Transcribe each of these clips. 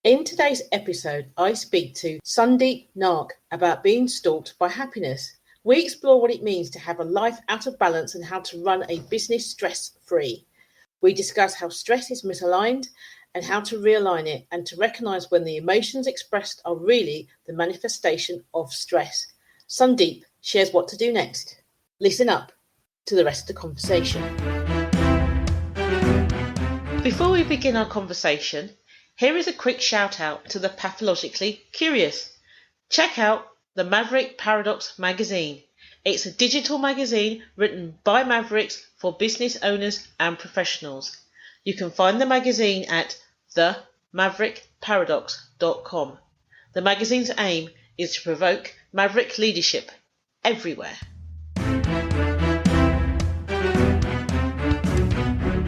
In today's episode, I speak to Sandeep Nath about being stalked by happiness. We explore what it means to have a life out of balance and how to run a business stress-free. We discuss how stress is misaligned and how to realign it and to recognise when the emotions expressed are really the manifestation of stress. Sandeep shares what to do next. Listen up to the rest of the conversation. Before we begin our conversation, here is a quick shout out to the pathologically curious. Check out the Maverick Paradox magazine. It's a digital magazine written by Mavericks for business owners and professionals. You can find the magazine at themaverickparadox.com. The magazine's aim is to provoke maverick leadership everywhere.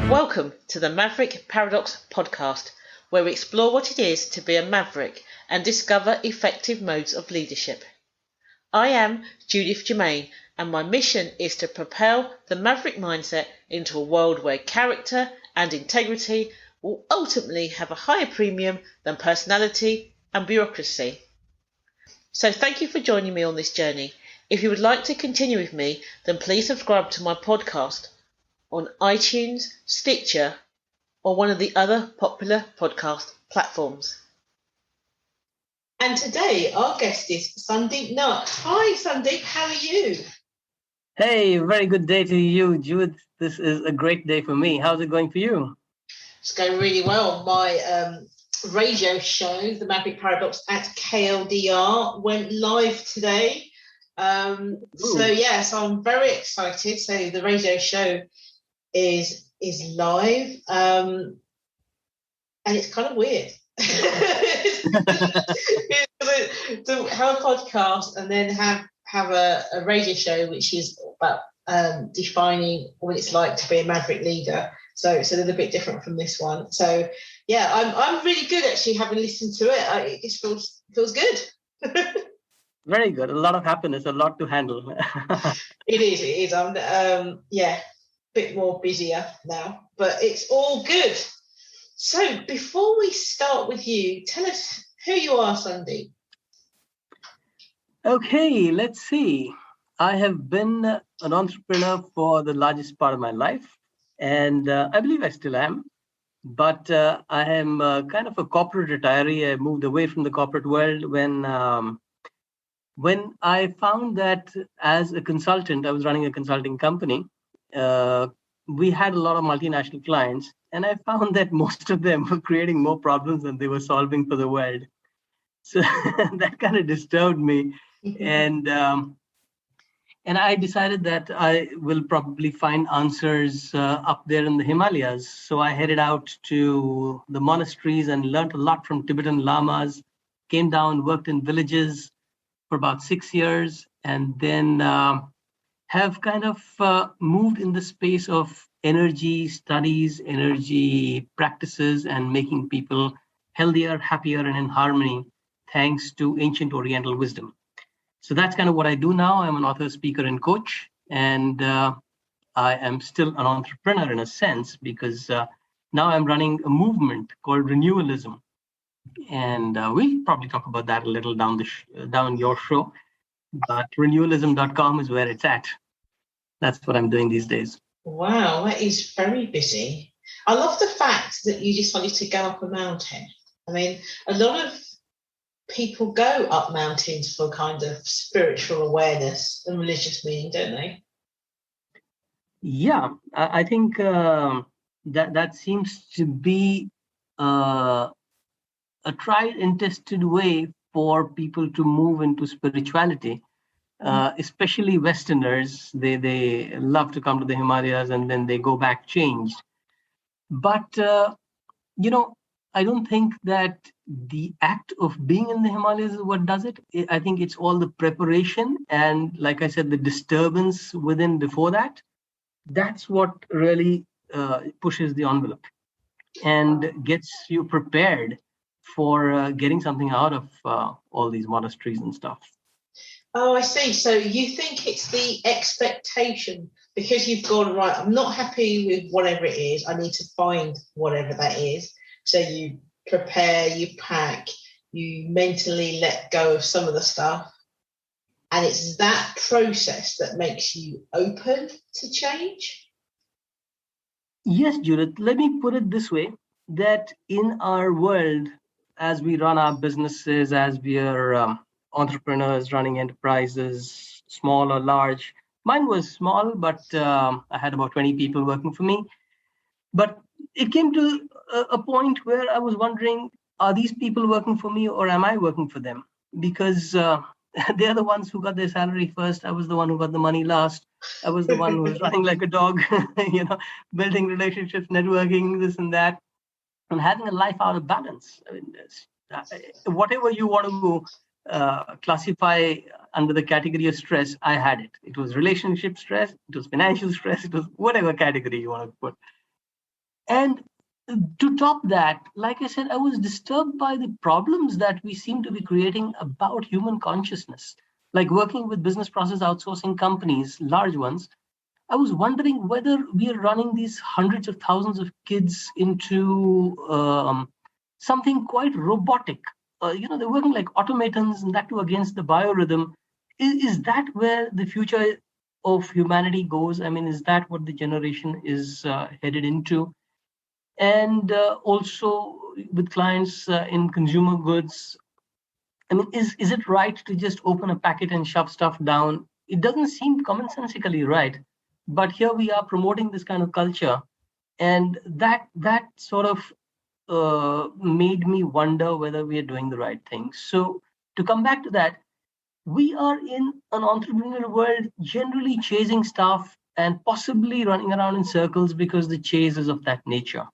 Welcome to the Maverick Paradox podcast, where we explore what it is to be a maverick and discover effective modes of leadership. I am Judith Germain, and my mission is to propel the maverick mindset into a world where character and integrity will ultimately have a higher premium than personality and bureaucracy. So thank you for joining me on this journey. If you would like to continue with me, then please subscribe to my podcast on iTunes, Stitcher, or one of the other popular podcast platforms. And today our guest is Sandeep Nath. Hi Sandeep, how are you? Hey, very good day to you, Judith. This is a great day for me. How's it going for you? It's going really well. My radio show, The Maverick Paradox at KLDR, went live today. So I'm very excited. So the radio show is live, and it's kind of weird to have a podcast and then have a radio show which is about defining what it's like to be a maverick leader. So it's a little bit different from this one. So yeah, I'm really good actually, having listened to it. It just feels good. Very good. A lot of happiness, a lot to handle. It is. I'm bit more busier now, but it's all good. So before we start with you, tell us who you are, Sandeep. Okay, let's see. I have been an entrepreneur for the largest part of my life, and I believe I still am. But I am kind of a corporate retiree. I moved away from the corporate world when I found that as a consultant, I was running a consulting company. We had a lot of multinational clients, and I found that most of them were creating more problems than they were solving for the world. So that kind of disturbed me. And I decided that I will probably find answers up there in the Himalayas. So I headed out to the monasteries and learned a lot from Tibetan lamas, came down, worked in villages for about 6 years, and then have kind of moved in the space of energy studies, energy practices, and making people healthier, happier, and in harmony, thanks to ancient Oriental wisdom. So that's kind of what I do now. I'm an author, speaker, and coach, and I am still an entrepreneur in a sense, because now I'm running a movement called renewalism. And we'll probably talk about that a little down your show. But renewalism.com is where it's at. That's what I'm doing these days. Wow, that is very busy. I love the fact that you decided to go up a mountain. I mean, a lot of people go up mountains for kind of spiritual awareness and religious meaning, don't they? Yeah, I think that seems to be a tried and tested way for people to move into spirituality. Especially Westerners, they love to come to the Himalayas and then they go back changed. But, I don't think that the act of being in the Himalayas is what does it. I think it's all the preparation and, like I said, the disturbance within before that. That's what really pushes the envelope and gets you prepared for getting something out of all these monasteries and stuff. Oh, I see. So you think it's the expectation because you've gone, right, I'm not happy with whatever it is. I need to find whatever that is. So you prepare, you pack, you mentally let go of some of the stuff. And it's that process that makes you open to change. Yes, Judith, let me put it this way, that in our world, as we run our businesses, as we are entrepreneurs running enterprises, small or large, mine was small, but I had about 20 people working for me. But it came to a point where I was wondering, are these people working for me or am I working for them? Because they're the ones who got their salary first. I was the one who got the money last. I was the one who was running like a dog, building relationships, networking, this and that, and having a life out of balance. I mean, whatever you want to classify under the category of stress, I had it. It was relationship stress, it was financial stress, it was whatever category you want to put. And to top that, like I said, I was disturbed by the problems that we seem to be creating about human consciousness. Like working with business process outsourcing companies, large ones, I was wondering whether we are running these hundreds of thousands of kids into something quite robotic. They're working like automatons, and that too against the biorhythm. Is that where the future of humanity goes? I mean, is that what the generation is headed into? And also with clients in consumer goods, I mean, is it right to just open a packet and shove stuff down? It doesn't seem commonsensically right, but here we are promoting this kind of culture, and that sort of made me wonder whether we are doing the right thing. So to come back to that, we are in an entrepreneurial world generally chasing stuff and possibly running around in circles because the chase is of that nature.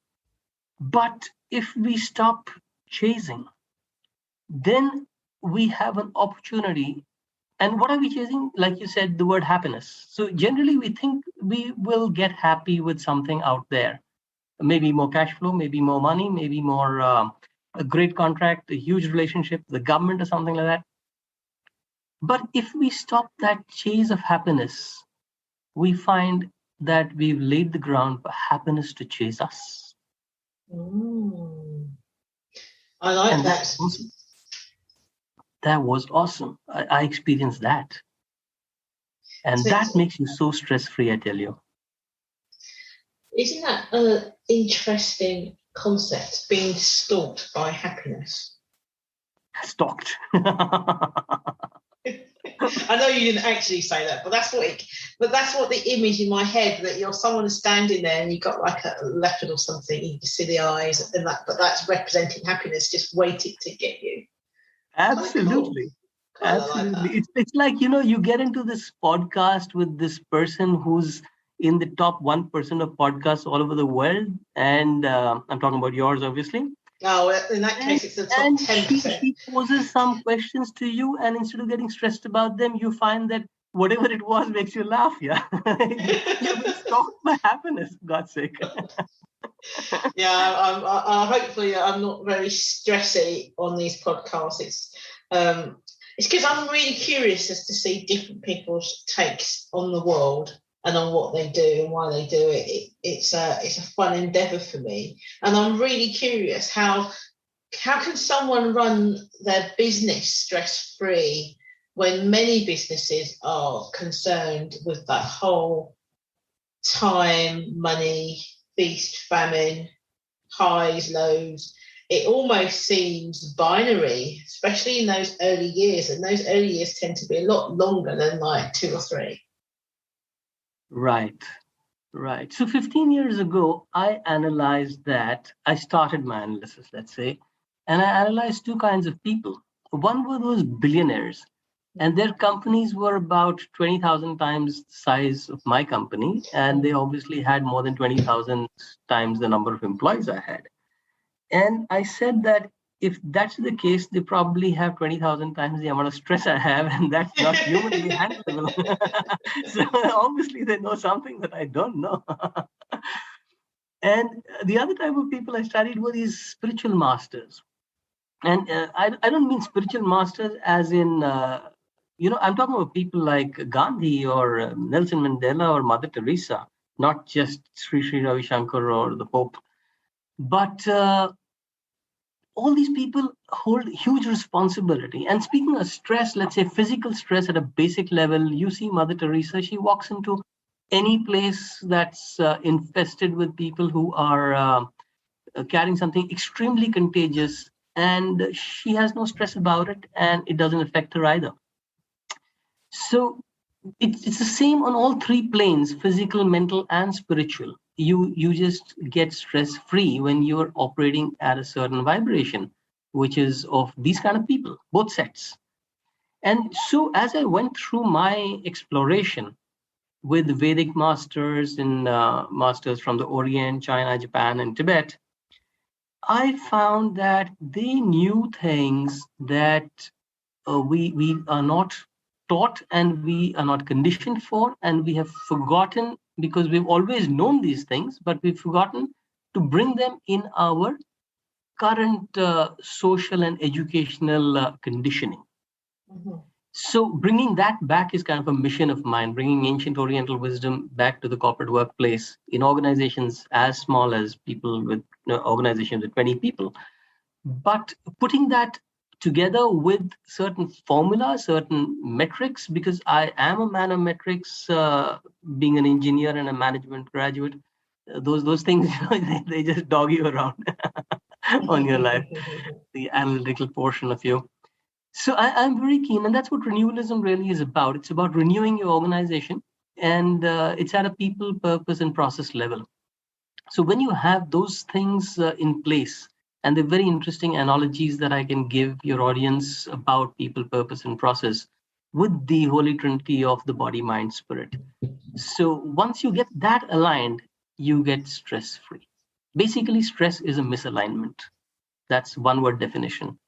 But if we stop chasing, then we have an opportunity. And what are we chasing? Like you said, the word happiness. So generally, we think we will get happy with something out there. Maybe more cash flow, maybe more money, maybe more a great contract, a huge relationship, the government or something like that. But if we stop that chase of happiness, we find that we've laid the ground for happiness to chase us. I like that. That was awesome. I experienced that. And that makes you so stress-free, I tell you. Isn't that an interesting concept, being stalked by happiness? Stalked. I know you didn't actually say that, but that's what the image in my head, that you're someone standing there and you've got like a leopard or something, you can see the eyes and that, but that's representing happiness just waiting to get you. Absolutely. Cool. Absolutely. Like it's like, you get into this podcast with this person who's in the top 1% of podcasts all over the world. And I'm talking about yours, obviously. Oh, in that case, it's the top 10%. She poses some questions to you, and instead of getting stressed about them, you find that whatever it was makes you laugh. Yeah, you've been stalked by happiness, for God's sake. Yeah, hopefully I'm not very stressy on these podcasts. It's because I'm really curious as to see different people's takes on the world and on what they do and why they do it. It's a fun endeavour for me, and I'm really curious how can someone run their business stress-free when many businesses are concerned with that whole time, money, feast, famine, highs, lows. It almost seems binary, especially in those early years, and those early years tend to be a lot longer than like 2 or 3. Right. So 15 years ago, I analyzed that. I started my analysis, let's say, and I analyzed 2 kinds of people. One were those billionaires, and their companies were about 20,000 times the size of my company, and they obviously had more than 20,000 times the number of employees I had. And I said that if that's the case, they probably have 20,000 times the amount of stress I have, and that's not humanly handleable. So obviously they know something that I don't know. And the other type of people I studied were these spiritual masters. And I don't mean spiritual masters as in, I'm talking about people like Gandhi or Nelson Mandela or Mother Teresa, not just Sri Ravi Shankar or the Pope. But all these people hold huge responsibility. And speaking of stress, let's say physical stress at a basic level, you see Mother Teresa, she walks into any place that's infested with people who are carrying something extremely contagious, and she has no stress about it, and it doesn't affect her either. So it's the same on all three planes: physical, mental, and spiritual. You just get stress free when you're operating at a certain vibration, which is of these kind of people, both sets. And so as I went through my exploration with Vedic masters and masters from the Orient, China, Japan, and Tibet, I found that they knew things that we are not taught, and we are not conditioned for, and we have forgotten, because we've always known these things, but we've forgotten to bring them in our current social and educational conditioning. Mm-hmm. So bringing that back is kind of a mission of mine, bringing ancient Oriental wisdom back to the corporate workplace in organizations as small as people with organizations with 20 people, but putting that together with certain formulas, certain metrics, because I am a man of metrics, being an engineer and a management graduate. Those things, they just dog you around on your life, the analytical portion of you. So I'm very keen, and that's what renewalism really is about. It's about renewing your organization, and it's at a people, purpose, and process level. So when you have those things in place, and the very interesting analogies that I can give your audience about people, purpose, and process with the Holy Trinity of the body, mind, spirit. So once you get that aligned, you get stress-free. Basically, stress is a misalignment. That's one word definition.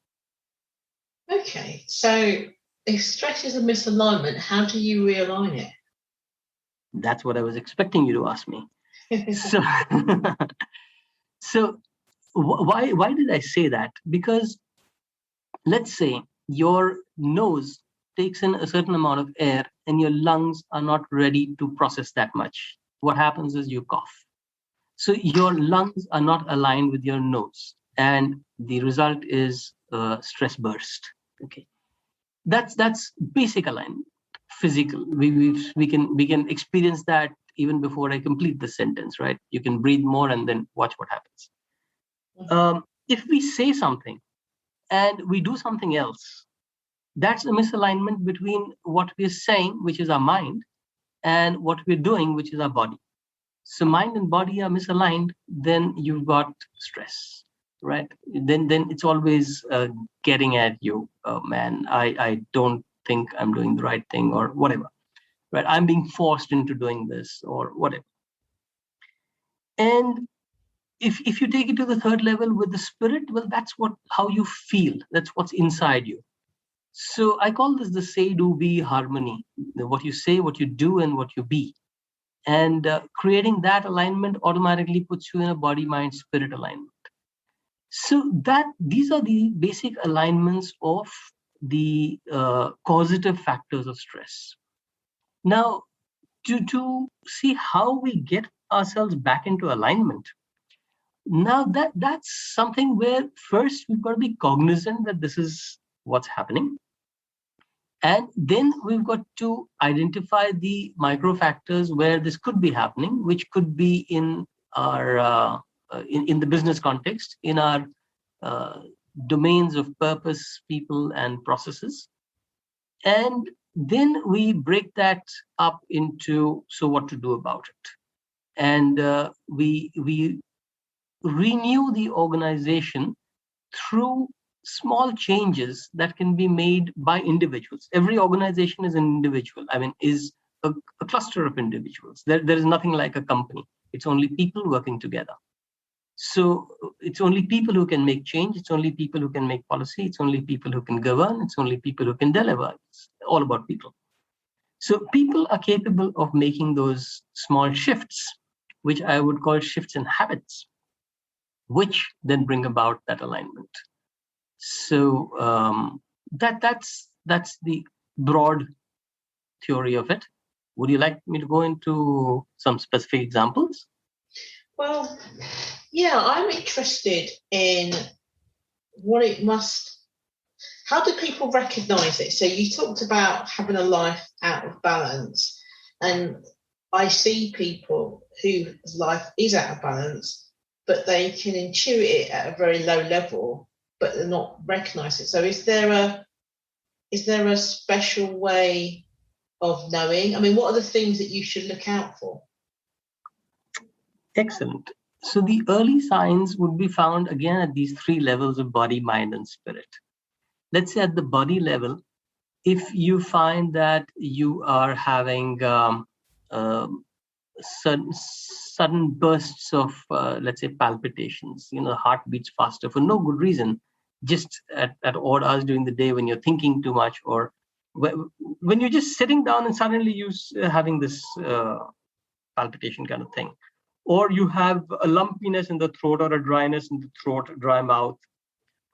Okay, so if stress is a misalignment, how do you realign it? That's what I was expecting you to ask me. So why did I say that? Because let's say your nose takes in a certain amount of air and your lungs are not ready to process that much. What happens is you cough. So your lungs are not aligned with your nose, and the result is stress burst. Okay, that's basic alignment, physical. We can experience that even before I complete the sentence, right? You can breathe more and then watch what happens. If we say something and we do something else, that's a misalignment between what we're saying, which is our mind, and what we're doing, which is our body. So mind and body are misaligned, then you've got stress, right? Then it's always getting at you, oh, man, I don't think I'm doing the right thing, or whatever, right? I'm being forced into doing this, or whatever. And if you take it to the third level with the spirit, well, that's how you feel. That's what's inside you. So I call this the say, do, be harmony. What you say, what you do, and what you be. And creating that alignment automatically puts you in a body, mind, spirit alignment. So these are the basic alignments of the causative factors of stress. Now, to see how we get ourselves back into alignment, now that's something where first we've got to be cognizant that this is what's happening. And then we've got to identify the micro factors where this could be happening, which could be in our in the business context, in our domains of purpose, people, and processes. And then we break that up into, so what to do about it. And we renew the organization through small changes that can be made by individuals. Every organization is an individual. Is a cluster of individuals. There is nothing like a company. It's only people working together. So it's only people who can make change. It's only people who can make policy. It's only people who can govern. It's only people who can deliver. It's all about people. So people are capable of making those small shifts, which I would call shifts in habits, which then bring about that alignment. So that's the broad theory of it. Would you like me to go into some specific examples? Well, yeah, I'm interested in what it must, how do people recognize it? So you talked about having a life out of balance, and I see people whose life is out of balance, but they can intuit it at a very low level, but they're not recognize it. So is there a special way of knowing? I mean, what are the things that you should look out for? Excellent. So the early signs would be found again at these three levels of body, mind, and spirit. Let's say at the body level, if you find that you are having sudden bursts of, let's say, palpitations, the heart beats faster for no good reason, just at odd hours during the day when you're thinking too much, or when you're just sitting down and suddenly you're having this palpitation kind of thing, or you have a lumpiness in the throat or a dryness in the throat, dry mouth,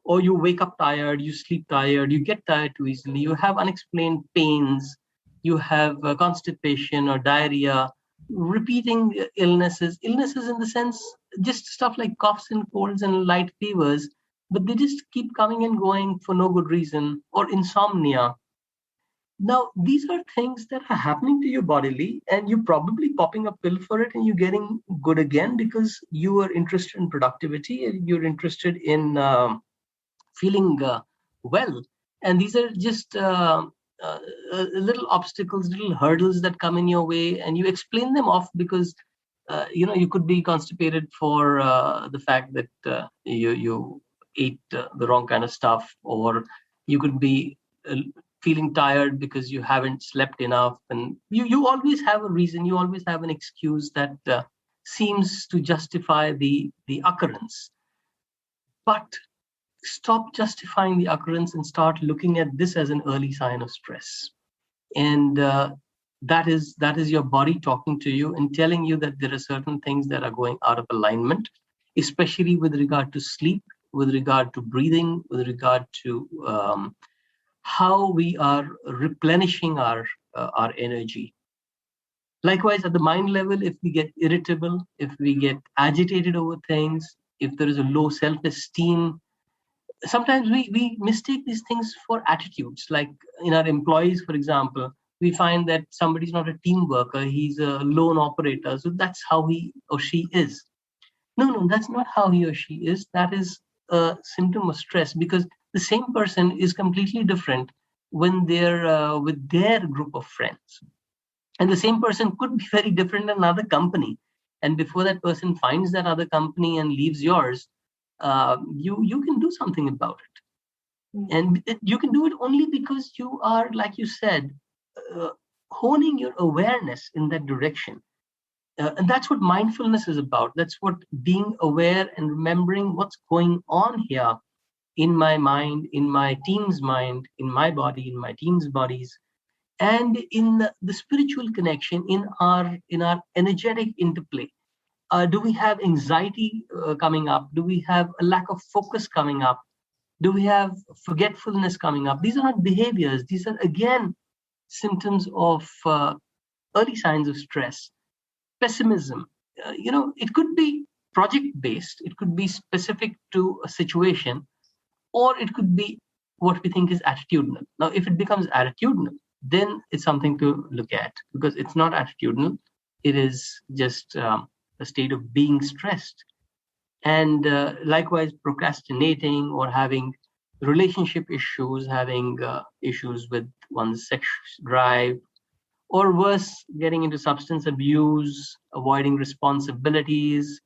or you wake up tired, you sleep tired, you get tired too easily, you have unexplained pains, you have constipation or diarrhea, repeating illnesses in the sense, just stuff like coughs and colds and light fevers, but they just keep coming and going for no good reason, or insomnia. Now, these are things that are happening to you bodily, and you're probably popping a pill for it and you're getting good again because you are interested in productivity and you're interested in feeling well. And these are just little obstacles, little hurdles that come in your way, and you explain them off because you could be constipated for the fact that you ate the wrong kind of stuff, or you could be feeling tired because you haven't slept enough, and you always have a reason, you always have an excuse that seems to justify the occurrence. But stop justifying the occurrence and start looking at this as an early sign of stress. And that is your body talking to you and telling you that there are certain things that are going out of alignment, especially with regard to sleep, with regard to breathing, with regard to how we are replenishing our energy. Likewise, at the mind level, if we get irritable, if we get agitated over things, if there is a low self-esteem, sometimes we mistake these things for attitudes. Like in our employees, for example, we find that somebody's not a team worker, he's a lone operator, so that's how he or she is. No, that's not how he or she is. That is a symptom of stress, because the same person is completely different when they're with their group of friends. And the same person could be very different in another company. And before that person finds that other company and leaves yours, you can do something about it. And you can do it only because you are, like you said, honing your awareness in that direction. And that's what mindfulness is about. That's what being aware and remembering what's going on here in my mind, in my team's mind, in my body, in my team's bodies, and in the spiritual connection, in our energetic interplay. Do we have anxiety coming up? Do we have a lack of focus coming up? Do we have forgetfulness coming up? These are not behaviors. These are, again, symptoms of early signs of stress. Pessimism. It could be project-based. It could be specific to a situation, or it could be what we think is attitudinal. Now, if it becomes attitudinal, then it's something to look at, because it's not attitudinal. It is just a state of being stressed. And likewise, procrastinating or having relationship issues, having issues with one's sex drive, or worse, getting into substance abuse, avoiding responsibilities,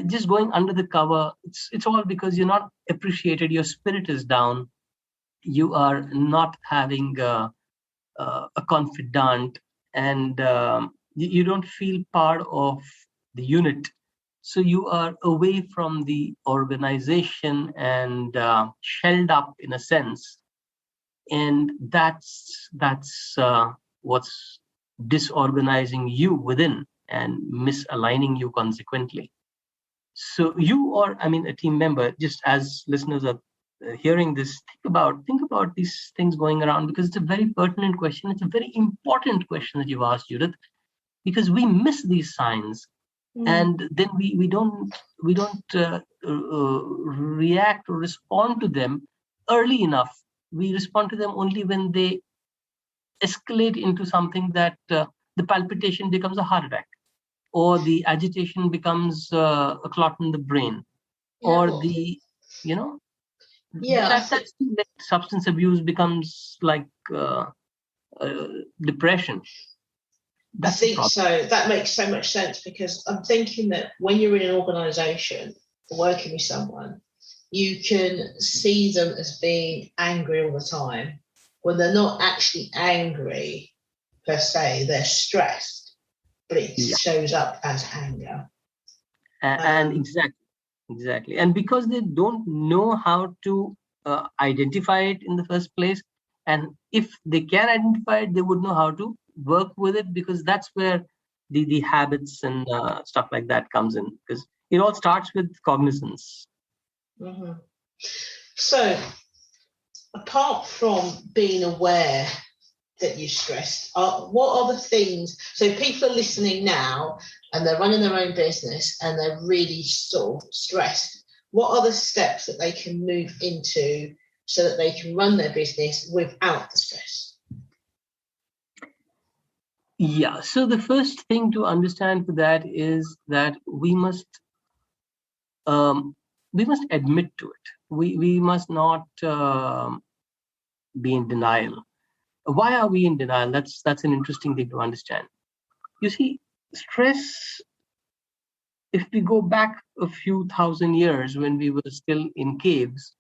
just going under the cover. It's all because you're not appreciated. Your spirit is down. You are not having a confidant, and you don't feel part of the unit. So you are away from the organization and shelled up in a sense. And that's what's disorganizing you within and misaligning you consequently. So you, or a team member, just as listeners are hearing this, think about these things going around, because it's a very pertinent question. It's a very important question that you've asked, Judith, because we miss these signs. And then we don't react or respond to them early enough. We respond to them only when they escalate into something that the palpitation becomes a heart attack, or the agitation becomes a clot in the brain, or the that's when substance abuse becomes like depression. I think so. That makes so much sense, because I'm thinking that when you're in an organization working with someone, you can see them as being angry all the time when they're not actually angry per se. They're stressed, but it shows up as anger. And exactly. And because they don't know how to identify it in the first place, and if they can identify it, they would know how to work with it, because that's where the habits and stuff like that comes in, because it all starts with cognizance. Mm-hmm. So apart from being aware that you're stressed, what are the things, so people are listening now and they're running their own business and they're really sort of stressed, what are the steps that they can move into so that they can run their business without the stress? Yeah, so the first thing to understand for that is that we must admit to it. We must not be in denial. Why are we in denial? That's an interesting thing to understand. You see, stress, if we go back a few thousand years when we were still in caves,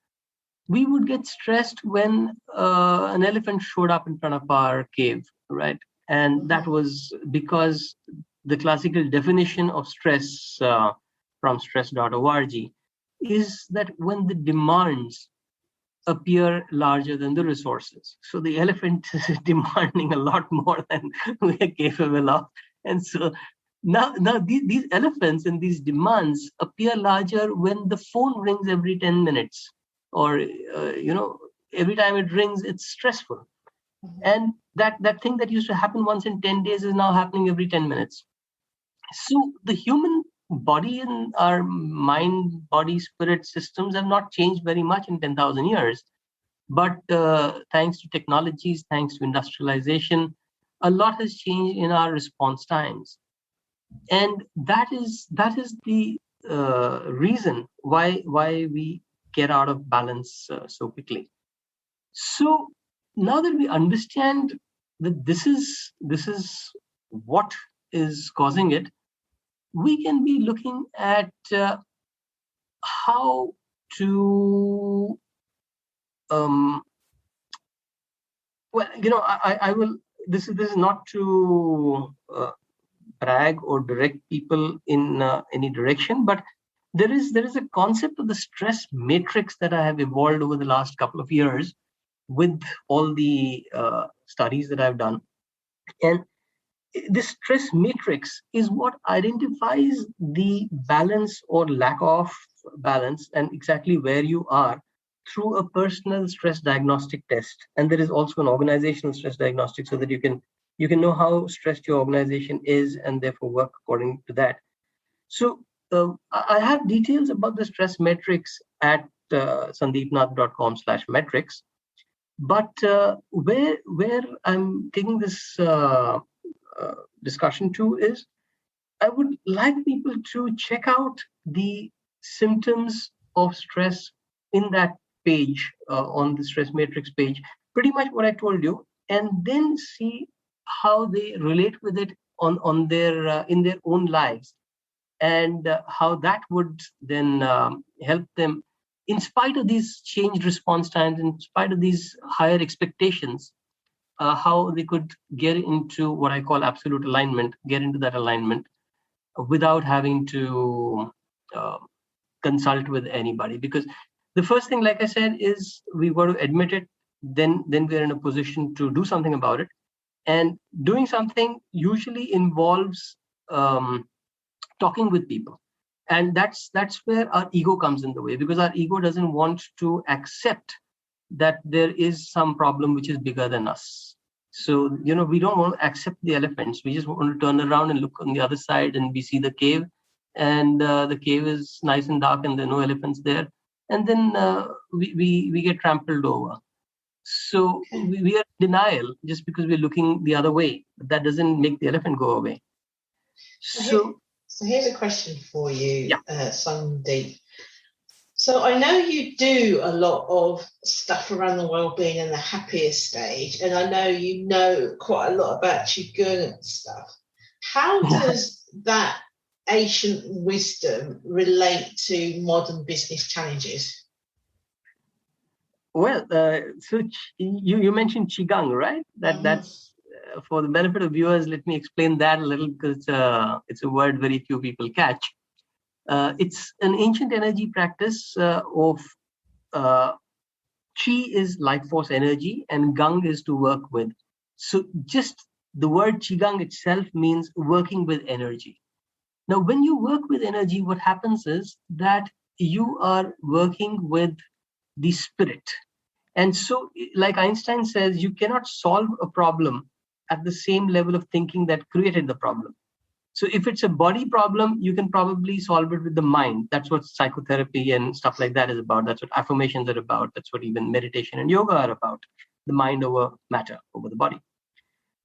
we would get stressed when an elephant showed up in front of our cave, right? And that was because the classical definition of stress from stress.org is that when the demands appear larger than the resources. So the elephant is demanding a lot more than we are capable of. And so now these elephants and these demands appear larger when the phone rings every 10 minutes, or every time it rings, it's stressful. And that thing that used to happen once in 10 days is now happening every 10 minutes. So the human body and our mind, body, spirit systems have not changed very much in 10,000 years. But thanks to technologies, thanks to industrialization, a lot has changed in our response times. And that is the reason why we get out of balance so quickly. So now that we understand that this is what is causing it, we can be looking at how to I will. This is not to brag or direct people in any direction, but there is a concept of the stress matrix that I have evolved over the last couple of years with all the studies that I've done. And this stress matrix is what identifies the balance or lack of balance and exactly where you are through a personal stress diagnostic test. And there is also an organizational stress diagnostic, so that you can know how stressed your organization is and therefore work according to that. So I have details about the stress matrix at sandeepnath.com/metrics. But where I'm taking this discussion to is, I would like people to check out the symptoms of stress in that page, on the stress matrix page, pretty much what I told you, and then see how they relate with it on their in their own lives, and how that would then help them, in spite of these changed response times, in spite of these higher expectations, how they could get into what I call absolute alignment, get into that alignment without having to consult with anybody. Because the first thing, like I said, is we got to admit it, then we're in a position to do something about it. And doing something usually involves talking with people. And that's where our ego comes in the way, because our ego doesn't want to accept that there is some problem which is bigger than us. So, we don't want to accept the elephants. We just want to turn around and look on the other side, and we see the cave, and the cave is nice and dark and there are no elephants there. And then we get trampled over. So we are in denial just because we're looking the other way. But that doesn't make the elephant go away. So here's a question for you, Sandeep. So I know you do a lot of stuff around the well-being and the happier stage, and I know you know quite a lot about qigong and stuff. How does that ancient wisdom relate to modern business challenges? Well, so you mentioned qigong, right? That's for the benefit of viewers. Let me explain that a little because it's a word very few people catch. It's an ancient energy practice of qi is life force energy and gang is to work with. So just the word qigong itself means working with energy. Now, when you work with energy, what happens is that you are working with the spirit. And so, like Einstein says, you cannot solve a problem at the same level of thinking that created the problem. So if it's a body problem, you can probably solve it with the mind. That's what psychotherapy and stuff like that is about. That's what affirmations are about. That's what even meditation and yoga are about. The mind over matter, over the body.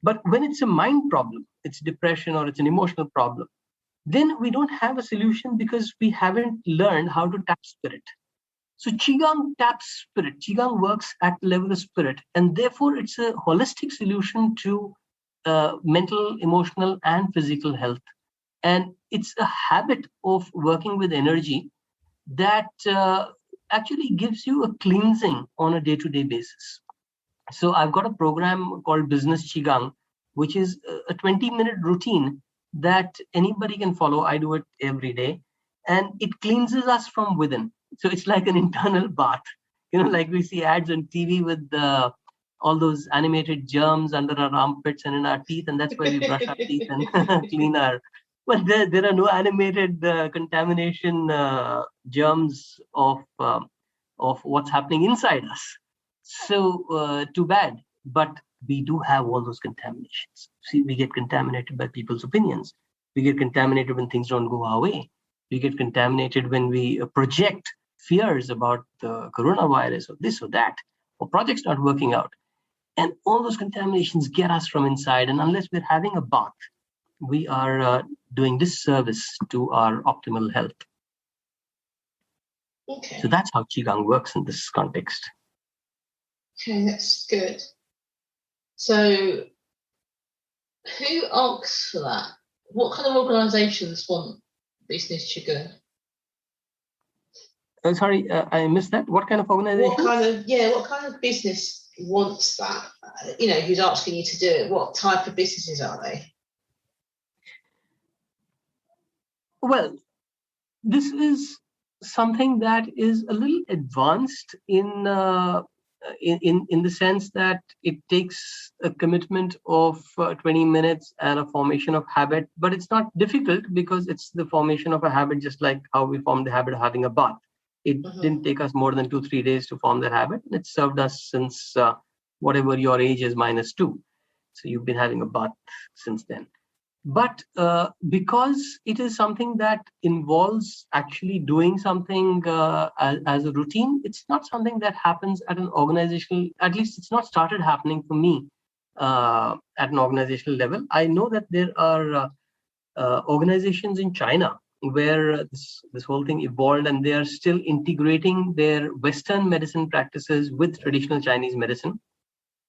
But when it's a mind problem, it's depression or it's an emotional problem, then we don't have a solution because we haven't learned how to tap spirit. So qigong taps spirit. Qigong works at the level of spirit. And therefore, it's a holistic solution to mental, emotional, and physical health. And it's a habit of working with energy that actually gives you a cleansing on a day-to-day basis. So I've got a program called Business Qigong, which is a 20-minute routine that anybody can follow. I do it every day. And it cleanses us from within. So it's like an internal bath. Like we see ads on TV with all those animated germs under our armpits and in our teeth, and that's why we brush our teeth and clean our. Well, there are no animated contamination germs of what's happening inside us. So too bad, but we do have all those contaminations. See, we get contaminated by people's opinions. We get contaminated when things don't go our way. We get contaminated when we project fears about the coronavirus or this or that, or projects not working out. And all those contaminations get us from inside. And unless we're having a bath, we are doing disservice to our optimal health. Okay. So that's how qigong works in this context. Okay, that's good. So who asks for that? What kind of organisations want business qigong? Sorry, I missed that. What kind of organization? What kind of business wants that? Who's asking you to do it? What type of businesses are they? Well, this is something that is a little advanced in the sense that it takes a commitment of 20 minutes and a formation of habit, but it's not difficult because it's the formation of a habit, just like how we formed the habit of having a bath. It didn't take us more than 2-3 days to form that habit. It served us since whatever your age is -2. So you've been having a bath since then. But because it is something that involves actually doing something as a routine, it's not something that happens at an organizational, at least it's not started happening for me at an organizational level. I know that there are organizations in China where this whole thing evolved, and they are still integrating their Western medicine practices with traditional Chinese medicine.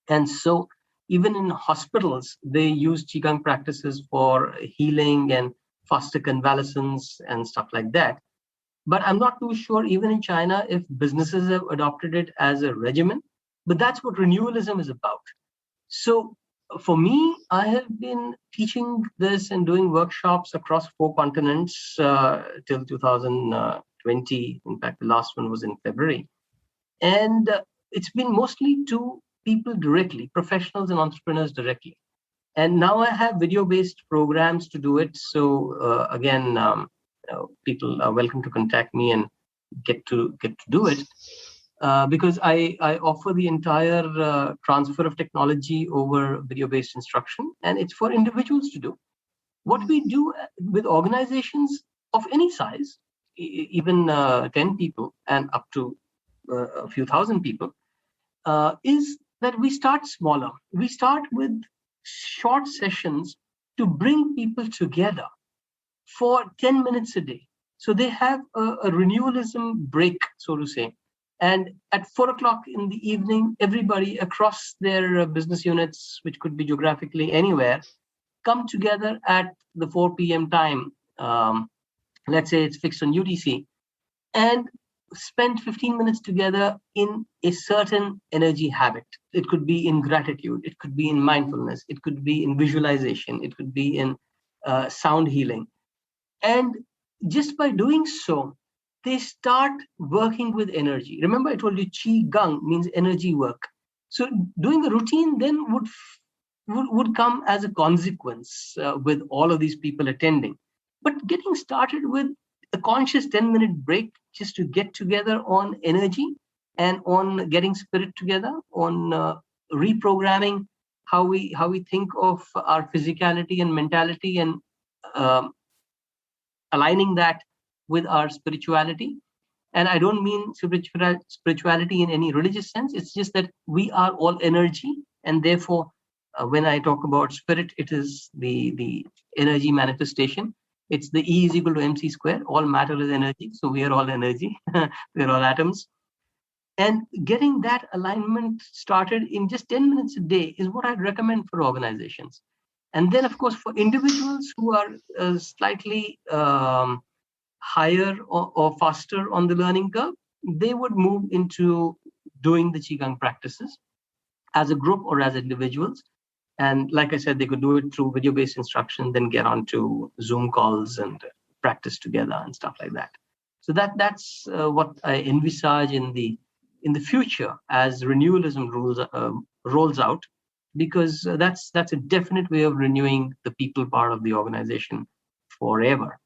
And so even in hospitals, they use qigong practices for healing and faster convalescence and stuff like that. But I'm not too sure even in China if businesses have adopted it as a regimen. But that's what renewalism is about. So for me, I have been teaching this and doing workshops across 4 continents till 2020. In fact, the last one was in February. And it's been mostly to people directly, professionals and entrepreneurs directly. And now I have video-based programs to do it. So again, people are welcome to contact me and get to do it. Because I offer the entire transfer of technology over video-based instruction, and it's for individuals to do. What we do with organizations, of any size, even 10 people and up to a few thousand people, is that we start smaller. We start with short sessions to bring people together for 10 minutes a day. So they have a renewalism break, so to say. And at 4 o'clock in the evening, everybody across their business units, which could be geographically anywhere, come together at the 4 p.m. time. Let's say it's fixed on UTC, and spend 15 minutes together in a certain energy habit. It could be in gratitude. It could be in mindfulness. It could be in visualization. It could be in sound healing. And just by doing so, they start working with energy. Remember, I told you qigong means energy work. So doing a routine then would come as a consequence with all of these people attending. But getting started with a conscious 10-minute break just to get together on energy and on getting spirit together, on reprogramming how we think of our physicality and mentality, and aligning that with our spirituality. And I don't mean spirituality in any religious sense. It's just that we are all energy, and therefore, when I talk about spirit, it is the energy manifestation. It's the E is equal to mc square. All matter is energy, so we are all energy. We are all atoms. And getting that alignment started in just 10 minutes a day is what I'd recommend for organizations. And then, of course, for individuals who are slightly higher or faster on the learning curve, they would move into doing the qigong practices as a group or as individuals. And like I said, they could do it through video-based instruction, then get onto Zoom calls and practice together and stuff like that. So that's what I envisage in the future as renewalism rolls out, because that's a definite way of renewing the people part of the organization forever.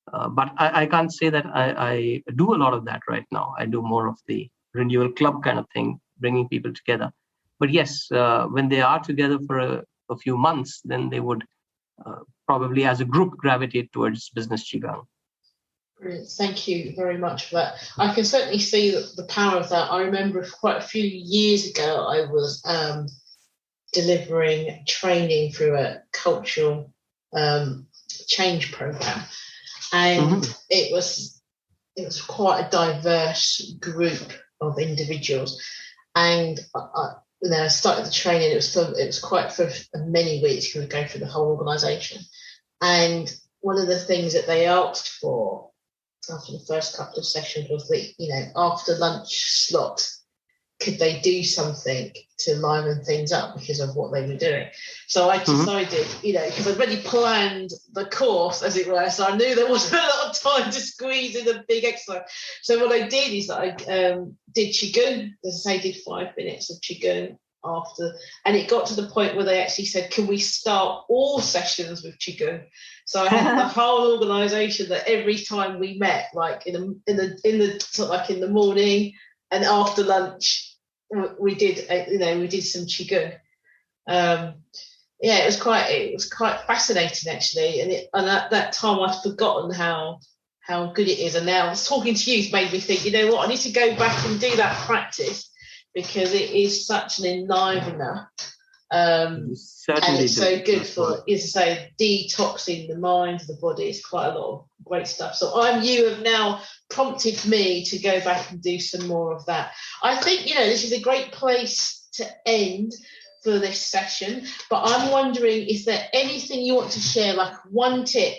But I can't say that I do a lot of that right now. I do more of the renewal club kind of thing, bringing people together. But yes, when they are together for a few months, then they would probably as a group gravitate towards business qigong. Brilliant. Thank you very much for that. I can certainly see the power of that. I remember quite a few years ago, I was delivering training through a cultural change program, and it was quite a diverse group of individuals. And when I started the training, it was quite for many weeks. We would go through the whole organisation, and one of the things that they asked for after the first couple of sessions was that, after lunch slot, could they do something to liven things up because of what they were doing? So I decided, because I'd already planned the course, as it were, so I knew there wasn't a lot of time to squeeze in a big exercise. So what I did is that I did qigong. As I say, did 5 minutes of qigong after, and it got to the point where they actually said, can we start all sessions with qigong? So I had the whole organisation that every time we met, like in the sort of like in the morning and after lunch, we did some qigong. It was quite fascinating actually, and at that time I'd forgotten how good it is, and now talking to you made me think, I need to go back and do that practice, because it is such an enlivener. And it's so good for, as I say, detoxing the mind, the body. It's quite a lot of great stuff. So you have now prompted me to go back and do some more of that. I think, this is a great place to end for this session, but I'm wondering, is there anything you want to share, like one tip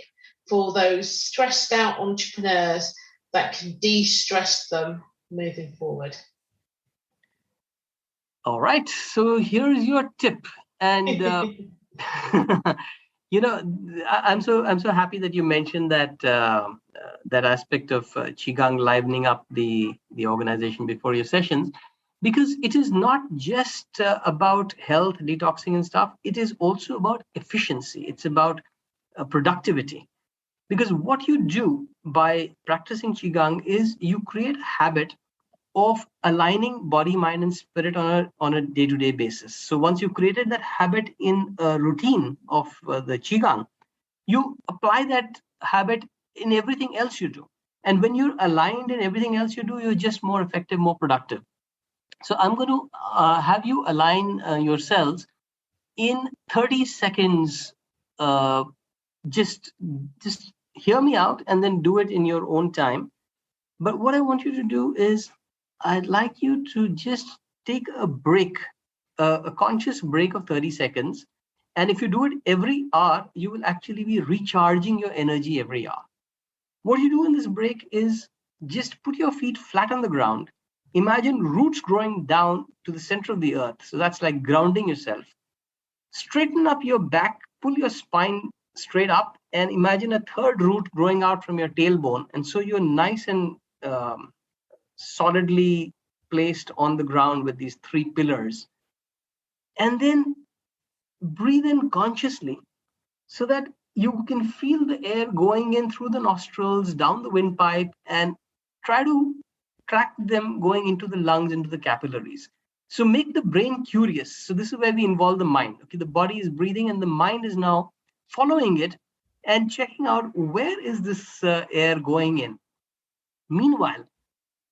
for those stressed out entrepreneurs that can de-stress them moving forward? All right, so here's your tip, and I'm so happy that you mentioned that aspect of qigong livening up the organization before your sessions, because it is not just about health, detoxing, and stuff. It is also about efficiency. It's about productivity, because what you do by practicing qigong is you create a habit of aligning body, mind, and spirit on a day-to-day basis. So once you've created that habit in a routine of the qigong, you apply that habit in everything else you do. And when you're aligned in everything else you do, you're just more effective, more productive. So I'm going to have you align yourselves in 30 seconds. Just hear me out and then do it in your own time. But what I want you to do is, I'd like you to just take a break, a conscious break of 30 seconds. And if you do it every hour, you will actually be recharging your energy every hour. What you do in this break is just put your feet flat on the ground. Imagine roots growing down to the center of the earth. So that's like grounding yourself. Straighten up your back, pull your spine straight up, and imagine a third root growing out from your tailbone. And so you're nice and solidly placed on the ground with these three pillars. And then breathe in consciously so that you can feel the air going in through the nostrils, down the windpipe, and try to track them going into the lungs, into the capillaries. So make the brain curious. So this is where we involve the mind. Okay, the body is breathing and the mind is now following it and checking out where is this air going in. Meanwhile,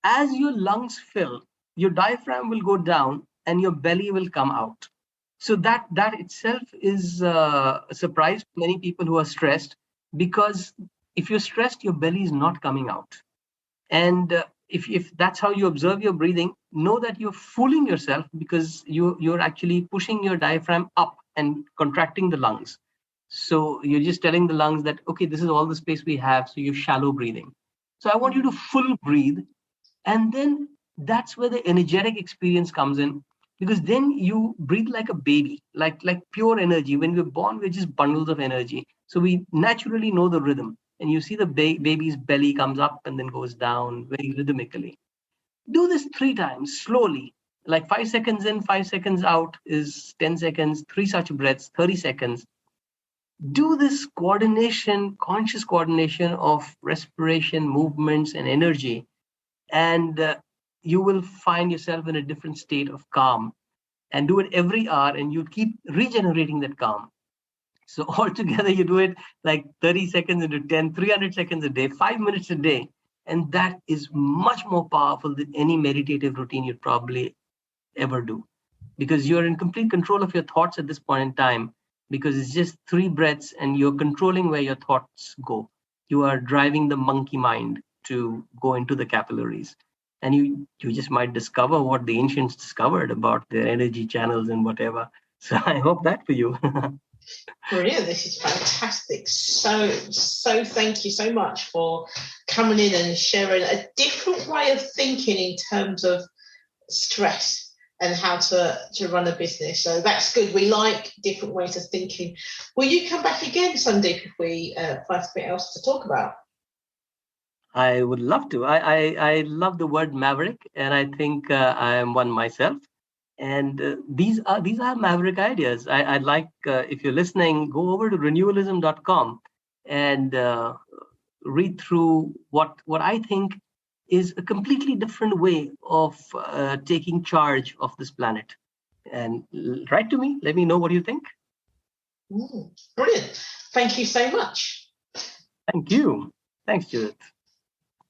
as your lungs fill, your diaphragm will go down and your belly will come out. So that itself is a surprise to many people who are stressed, because if you're stressed, your belly is not coming out. And if that's how you observe your breathing, know that you're fooling yourself, because you're actually pushing your diaphragm up and contracting the lungs. So you're just telling the lungs that, okay, this is all the space we have, so you're shallow breathing. So I want you to full breathe. And then that's where the energetic experience comes in, because then you breathe like a baby, like pure energy. When we're born, we're just bundles of energy. So we naturally know the rhythm. And you see the baby's belly comes up and then goes down very rhythmically. Do this 3 times slowly, like 5 seconds in, 5 seconds out is 10 seconds, 3 such breaths, 30 seconds. Do this coordination, conscious coordination of respiration, movements, and energy. And you will find yourself in a different state of calm. And do it every hour, and you keep regenerating that calm. So altogether, you do it like 30 seconds into 10, 300 seconds a day, 5 minutes a day. And that is much more powerful than any meditative routine you'd probably ever do, because you're in complete control of your thoughts at this point in time, because it's just 3 breaths and you're controlling where your thoughts go. You are driving the monkey mind to go into the capillaries. And you just might discover what the ancients discovered about their energy channels and whatever. So I hope that for you. Brilliant. This is fantastic. So thank you so much for coming in and sharing a different way of thinking in terms of stress and how to run a business. So that's good. We like different ways of thinking. Will you come back again, Sandeep, if we find something else to talk about? I would love to. I love the word maverick, and I think I am one myself. And these are maverick ideas. I'd like, if you're listening, go over to renewalism.com and read through what I think is a completely different way of taking charge of this planet. And write to me. Let me know what you think. Brilliant. Thank you so much. Thank you. Thanks, Judith.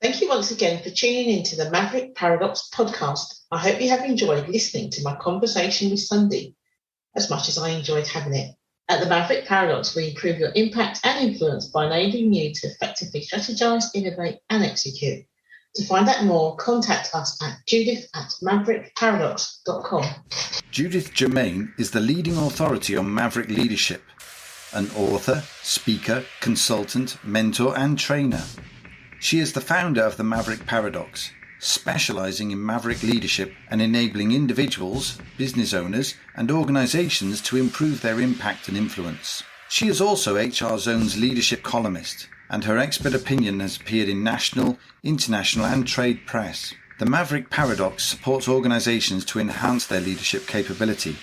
Thank you once again for tuning into the Maverick Paradox podcast. I hope you have enjoyed listening to my conversation with Sandeep as much as I enjoyed having it. At the Maverick Paradox, we improve your impact and influence by enabling you to effectively strategize, innovate, and execute. To find out more, contact us at judith@maverickparadox.com. Judith Germain is the leading authority on Maverick leadership, an author, speaker, consultant, mentor, and trainer. She is the founder of the Maverick Paradox, specializing in Maverick leadership and enabling individuals, business owners, and organizations to improve their impact and influence. She is also HR Zone's leadership columnist, and her expert opinion has appeared in national, international, and trade press. The Maverick Paradox supports organizations to enhance their leadership capability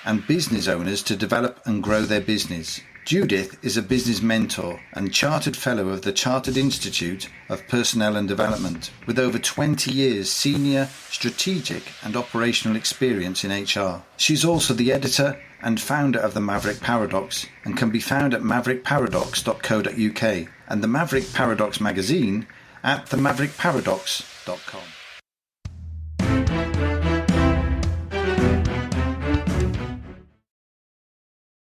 and business owners to develop and grow their business. Judith is a business mentor and chartered fellow of the Chartered Institute of Personnel and Development, with over 20 years senior, strategic and operational experience in HR. She's also the editor and founder of the Maverick Paradox, and can be found at maverickparadox.co.uk and the Maverick Paradox magazine at themaverickparadox.com.